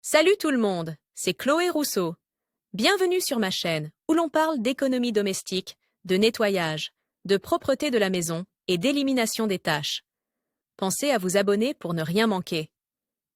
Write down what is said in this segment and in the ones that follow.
Salut tout le monde, c'est Chloé Rousseau. Bienvenue sur ma chaîne où l'on parle d'économie domestique, de nettoyage, de propreté de la maison et d'élimination des tâches. Pensez à vous abonner pour ne rien manquer.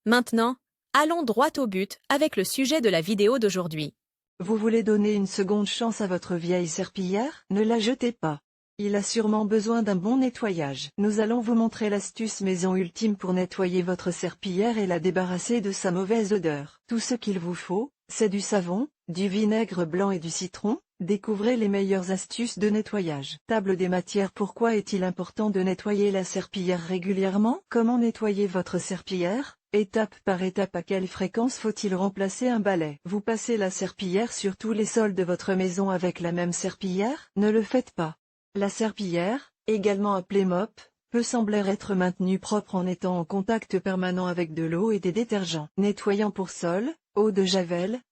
Maintenant, allons droit au but avec le sujet de la vidéo d'aujourd'hui. Vous voulez donner une seconde chance à votre vieille serpillière? Ne la jetez pas. Il a sûrement besoin d'un bon nettoyage. Nous allons vous montrer l'astuce maison ultime pour nettoyer votre serpillière et la débarrasser de sa mauvaise odeur. Tout ce qu'il vous faut, c'est du savon, du vinaigre blanc et du citron. Découvrez les meilleures astuces de nettoyage. Table des matières. Pourquoi est-il important de nettoyer la serpillière régulièrement? Comment nettoyer votre serpillière? Étape par étape. À quelle fréquence faut-il remplacer un balai? Vous passez la serpillière sur tous les sols de votre maison avec la même serpillière? Ne le faites pas. La serpillière, également appelée mop, peut sembler être maintenue propre en étant en contact permanent avec de l'eau et des détergents. Nettoyant pour sol, eau de javel,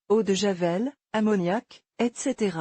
ammoniac, etc.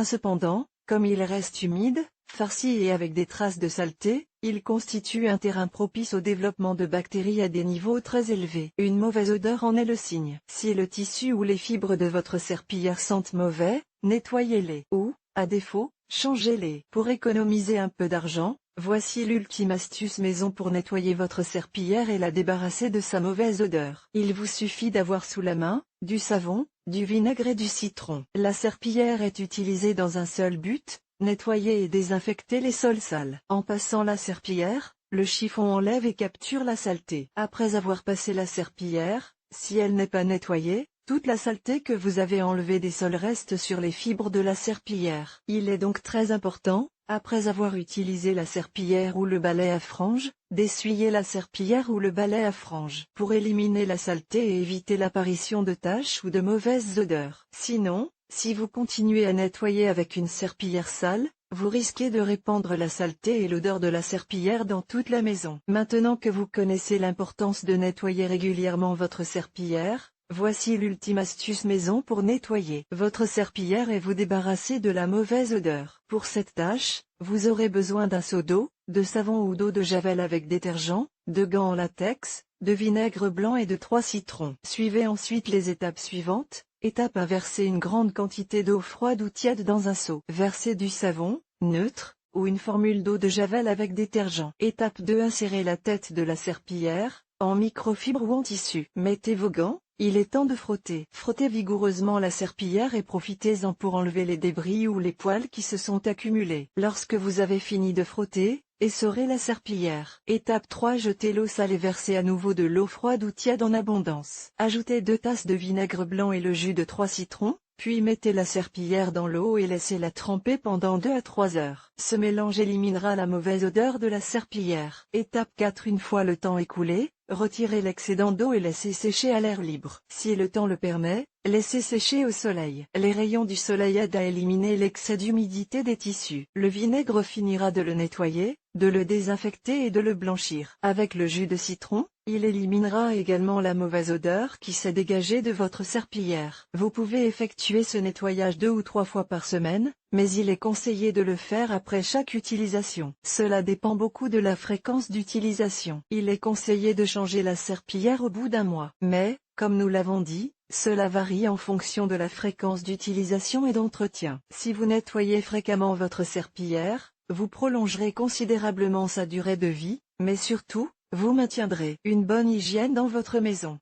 Cependant, comme il reste humide, farci et avec des traces de saleté, il constitue un terrain propice au développement de bactéries à des niveaux très élevés. Une mauvaise odeur en est le signe. Si le tissu ou les fibres de votre serpillière sentent mauvais, nettoyez-les. Ou, à défaut, changez-les. Pour économiser un peu d'argent, voici l'ultime astuce maison pour nettoyer votre serpillière et la débarrasser de sa mauvaise odeur. Il vous suffit d'avoir sous la main, du savon, du vinaigre et du citron. La serpillière est utilisée dans un seul but, nettoyer et désinfecter les sols sales. En passant la serpillière, le chiffon enlève et capture la saleté. Après avoir passé la serpillière, si elle n'est pas nettoyée, toute la saleté que vous avez enlevée des sols reste sur les fibres de la serpillière. Il est donc très important, après avoir utilisé la serpillière ou le balai à franges, d'essuyer la serpillière ou le balai à franges pour éliminer la saleté et éviter l'apparition de taches ou de mauvaises odeurs. Sinon, si vous continuez à nettoyer avec une serpillière sale, vous risquez de répandre la saleté et l'odeur de la serpillière dans toute la maison. Maintenant que vous connaissez l'importance de nettoyer régulièrement votre serpillière, voici l'ultime astuce maison pour nettoyer votre serpillière et vous débarrasser de la mauvaise odeur. Pour cette tâche, vous aurez besoin d'un seau d'eau, de savon ou d'eau de javel avec détergent, de gants en latex, de vinaigre blanc et de 3 citrons. Suivez ensuite les étapes suivantes. Étape 1. Versez une grande quantité d'eau froide ou tiède dans un seau. Versez du savon, neutre, ou une formule d'eau de javel avec détergent. Étape 2. Insérez la tête de la serpillière, en microfibre ou en tissu. Mettez vos gants. Il est temps de frotter. Frottez vigoureusement la serpillière et profitez-en pour enlever les débris ou les poils qui se sont accumulés. Lorsque vous avez fini de frotter, essorez la serpillière. Étape 3. Jetez l'eau sale et versez à nouveau de l'eau froide ou tiède en abondance. Ajoutez 2 tasses de vinaigre blanc et le jus de 3 citrons, puis mettez la serpillière dans l'eau et laissez-la tremper pendant 2 à 3 heures. Ce mélange éliminera la mauvaise odeur de la serpillière. Étape 4. Une fois le temps écoulé, retirez l'excédent d'eau et laissez sécher à l'air libre. Si le temps le permet, laissez sécher au soleil. Les rayons du soleil aident à éliminer l'excès d'humidité des tissus. Le vinaigre finira de le nettoyer, de le désinfecter et de le blanchir. Avec le jus de citron, il éliminera également la mauvaise odeur qui s'est dégagée de votre serpillière. Vous pouvez effectuer ce nettoyage 2 ou 3 fois par semaine, mais il est conseillé de le faire après chaque utilisation. Cela dépend beaucoup de la fréquence d'utilisation. Il est conseillé de changer la serpillière au bout d'un mois. Mais, comme nous l'avons dit, cela varie en fonction de la fréquence d'utilisation et d'entretien. Si vous nettoyez fréquemment votre serpillière, vous prolongerez considérablement sa durée de vie, mais surtout, vous maintiendrez une bonne hygiène dans votre maison.